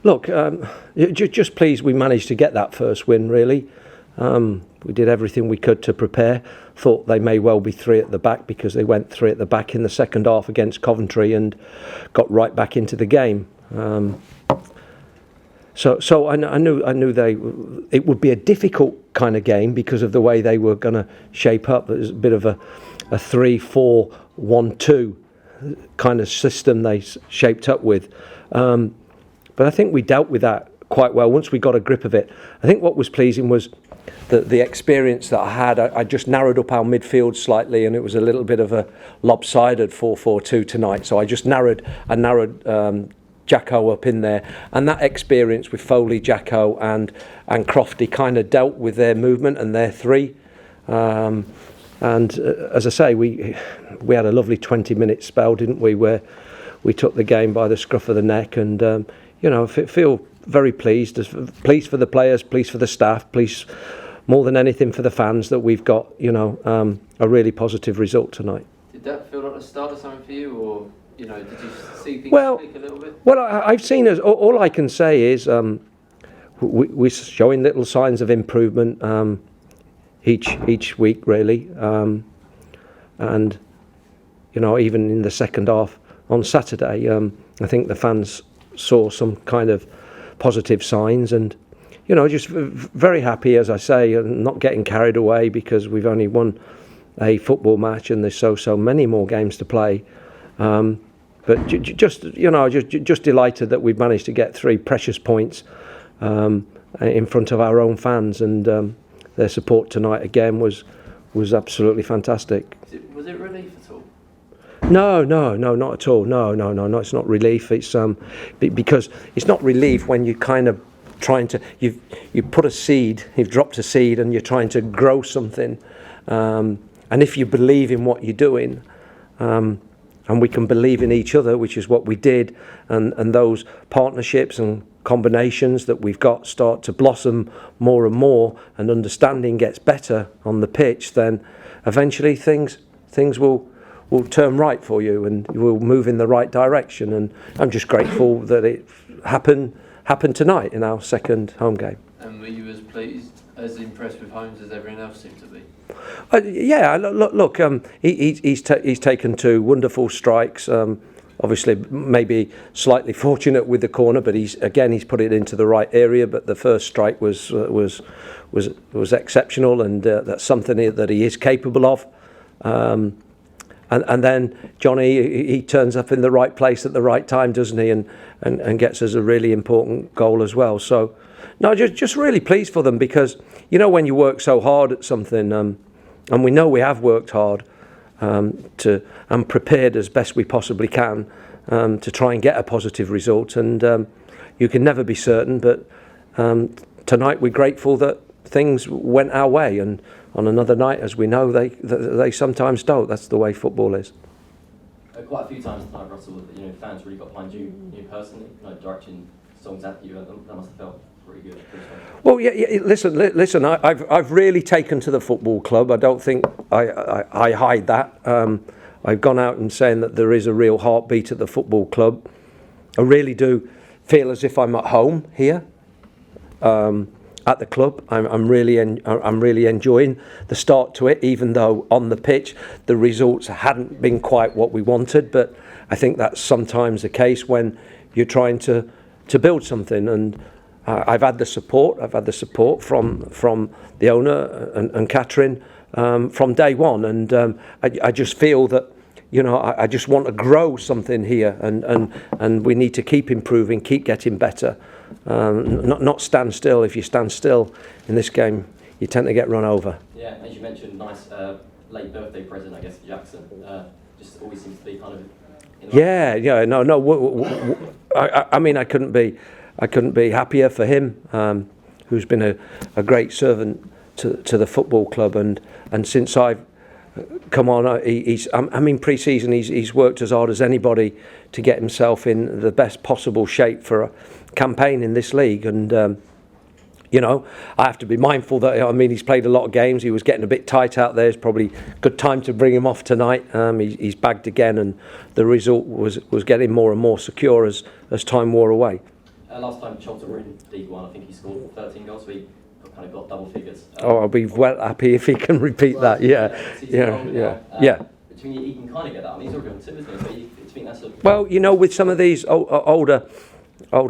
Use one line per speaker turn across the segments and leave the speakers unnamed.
Look, just pleased we managed to get that first win, really. We did everything we could to prepare. Thought they may well be three at the back because they went three at the back in the second half against Coventry and got right back into the game. So I knew it would be a difficult kind of game because of the way they were going to shape up. It was a bit of a 3-4-1-2 kind of system they shaped up with. But I think we dealt with that quite well once we got a grip of it. I think what was pleasing was the experience that I had. I just narrowed up our midfield slightly, and it was a little bit of a lopsided 4-4-2 tonight. So I just narrowed Jacko up in there, and that experience with Foley, Jacko, and Crofty kind of dealt with their movement and their three. And as I say, we had a lovely 20-minute spell, didn't we, where we took the game by the scruff of the neck, and feel very pleased for the players, pleased for the staff, pleased more than anything for the fans that we've got a really positive result tonight.
Did that feel like the start of something for you, or did you see things click a little bit?
Well, I've seen all I can say is we're showing little signs of improvement each week, really, and even in the second half on Saturday, I think the fans saw some kind of positive signs, and just very happy, as I say, and not getting carried away because we've only won a football match and there's so many more games to play. But just delighted that we've managed to get 3 precious points in front of our own fans, and their support tonight again was absolutely fantastic.
Was it relief at all?
No, not at all. No, it's not relief. It's because it's not relief when you kind of trying to you put a seed, you've dropped a seed, and you're trying to grow something. And if you believe in what you're doing, and we can believe in each other, which is what we did, and those partnerships and combinations that we've got start to blossom more and more, and understanding gets better on the pitch, then eventually things will turn right for you, and you will move in the right direction. And I'm just grateful that it happened tonight in our second home game.
And were you as pleased, as impressed with Holmes as everyone else seemed to be?
Yeah, look, he's taken 2 wonderful strikes. Obviously, maybe slightly fortunate with the corner, but he's put it into the right area. But the first strike was exceptional, and that's something that he is capable of. And then Johnny, he turns up in the right place at the right time, doesn't he? And gets us a really important goal as well. So, no, just really pleased for them, because when you work so hard at something, and we know we have worked hard and prepared as best we possibly can to try and get a positive result. And you can never be certain, but tonight we're grateful that things went our way, and on another night, as we know, they sometimes don't. That's the way football is.
Quite a few times tonight, Russell, fans really got behind you personally, directing songs at you. That must have felt pretty good.
Well, yeah. Listen. I've really taken to the football club. I don't think I hide that. I've gone out and saying that there is a real heartbeat at the football club. I really do feel as if I'm at home here. At the club, I'm really enjoying the start to it, even though on the pitch the results hadn't been quite what we wanted. But I think that's sometimes the case when you're trying to build something. And I've had the support. From the owner and Catherine from day one. And I just feel that I just want to grow something here, and we need to keep improving, keep getting better. Not stand still. If you stand still in this game, you tend to get run over.
Yeah, as you mentioned, nice late birthday present, I guess, for Jackson. Just always seems to be kind of. No. I mean, I couldn't be happier for him, who's been a great servant to the football club, and since I've come on, pre-season he's worked as hard as anybody to get himself in the best possible shape for a campaign in this league, and
You know, I have to be mindful that, I mean, he's played a lot of games. He was getting a bit tight out there. It's probably a good time to bring him off tonight. He's bagged again, and the result was getting more and more secure as time wore away.
Last time Charlton were in League One, I think he scored 13 goals, so he kind of got double figures.
I'll be well happy if he can repeat that. Yeah.
He can kind of get that. I mean, he's already on 2, isn't he? So you think that's
Well, you know, with some of these older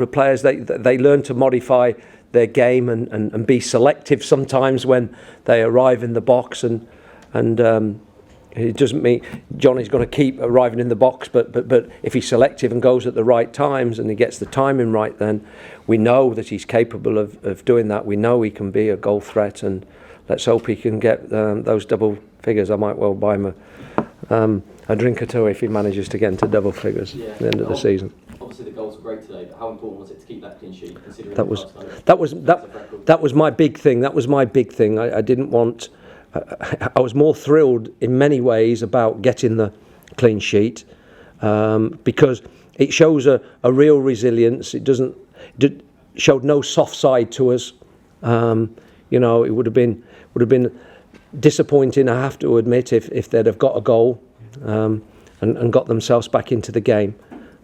players, they learn to modify their game and be selective sometimes when they arrive in the box, and it doesn't mean Johnny's going to keep arriving in the box, but if he's selective and goes at the right times and he gets the timing right, then we know that he's capable of doing that. We know he can be a goal threat, and let's hope he can get those double figures. I might well buy him a drink or two if he manages to get into double figures at the end of the season.
Obviously, the goals were great today, but how important was it to keep that clean sheet? Considering
that was my big thing. That was my big thing. I didn't want. I was more thrilled in many ways about getting the clean sheet because it shows a real resilience. It showed no soft side to us. You know, it would have been disappointing, I have to admit, if they'd have got a goal and got themselves back into the game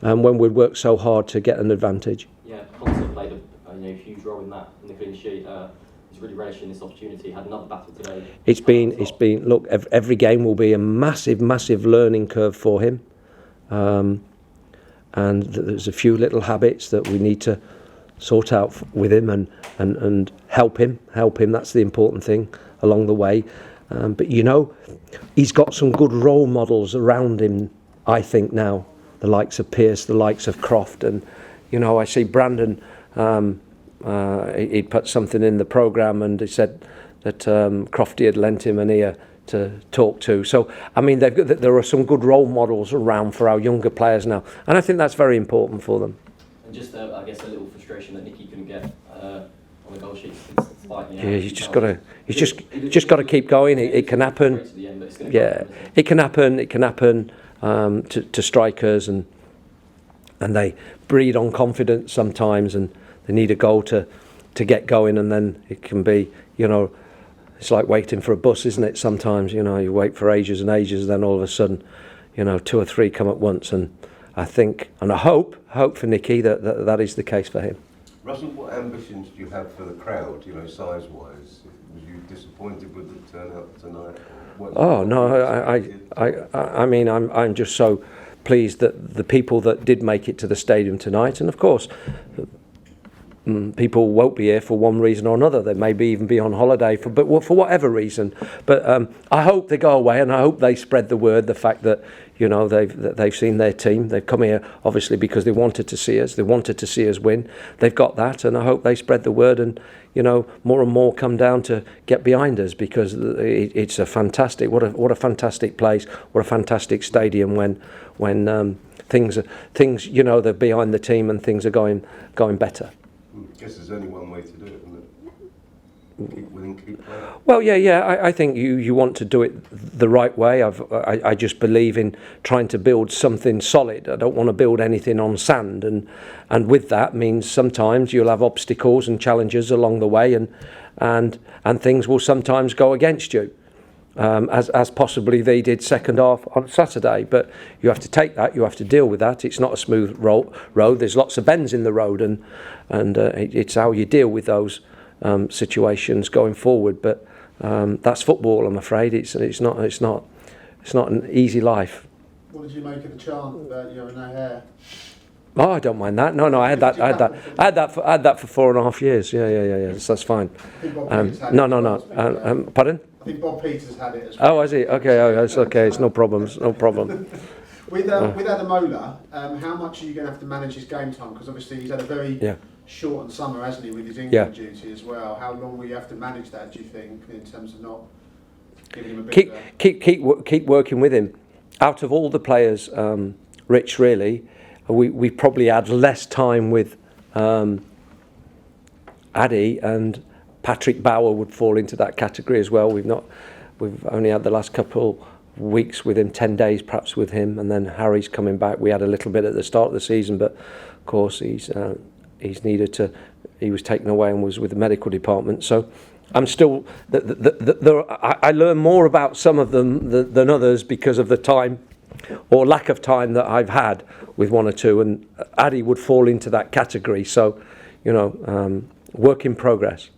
when we'd worked so hard to get an advantage. Yeah,
Conte played a huge role in that, in the clean sheet. He's really relishing this opportunity. Had another battle today. It's been
look, every game will be a massive learning curve for him, and there's a few little habits that we need to sort out with him and help him. That's the important thing along the way. But you know, he's got some good role models around him, I think, now. The likes of Pearce, the likes of Croft, and you know, I see Brandon. He put something in the programme, and he said that Crofty had lent him an ear to talk to. So I mean, there are some good role models around for our younger players now, and I think that's very important for them.
And just, I guess, a little frustration that Nicky couldn't get on the goal sheet.
Yeah, he's just got to keep going. It can happen. Yeah, it can happen. It can happen to strikers, and they breed on confidence sometimes, and they need a goal to get going, and then it can be, you know, it's like waiting for a bus, isn't it? Sometimes, you know, you wait for ages and ages, and then all of a sudden, you know, 2 or 3 come at once, and I think, and I hope for Nicky that is the case for him.
Russell, what ambitions do you have for the crowd, you know, size-wise? Was you disappointed with the turnout tonight?
Oh no, I mean, I'm just so pleased that the people that did make it to the stadium tonight, and of course, people won't be here for one reason or another. They may even be on holiday for whatever reason. But I hope they go away, and I hope they spread the word. The fact that, you know, they've seen their team. They've come here obviously because they wanted to see us. They wanted to see us win. They've got that, and I hope they spread the word. And you know, more and more come down to get behind us, because it's a fantastic. What a fantastic place. What a fantastic stadium when things you know, they're behind the team and things are going better.
I guess there's only one way to do it, isn't it? Keep winning, keep playing.
Well, yeah. I think you want to do it the right way. I just believe in trying to build something solid. I don't want to build anything on sand, and with that means sometimes you'll have obstacles and challenges along the way, and things will sometimes go against you, as possibly they did second half on Saturday. But you have to take that. You have to deal with that. It's not a smooth road. There's lots of bends in the road, and it's how you deal with those situations going forward. But that's football, I'm afraid. It's not an easy life.
What did you make of the chant about you having no hair?
Oh, I don't mind that. No, I had that for 4.5 years. Yeah. So that's fine. No. Pardon?
I think Bob Peters had it as well.
Oh, is he? Okay, it's okay. It's no problem.
With Ademola, how much are you going to have to manage his game time? Because obviously he's had a very shortened summer, hasn't he, with his England duty as well. How long will you have to manage that, do you think, in terms of not giving him a bit
keep working with him. Out of all the players, Rich, really, we probably had less time with Addy, and Patrick Bauer would fall into that category as well. We've only had the last couple weeks with him, 10 days perhaps with him, and then Harry's coming back. We had a little bit at the start of the season, but of course he's needed to he was taken away and was with the medical department. So I'm still, I learn more about some of them than others because of the time or lack of time that I've had with one or two, and Addy would fall into that category. So, work in progress.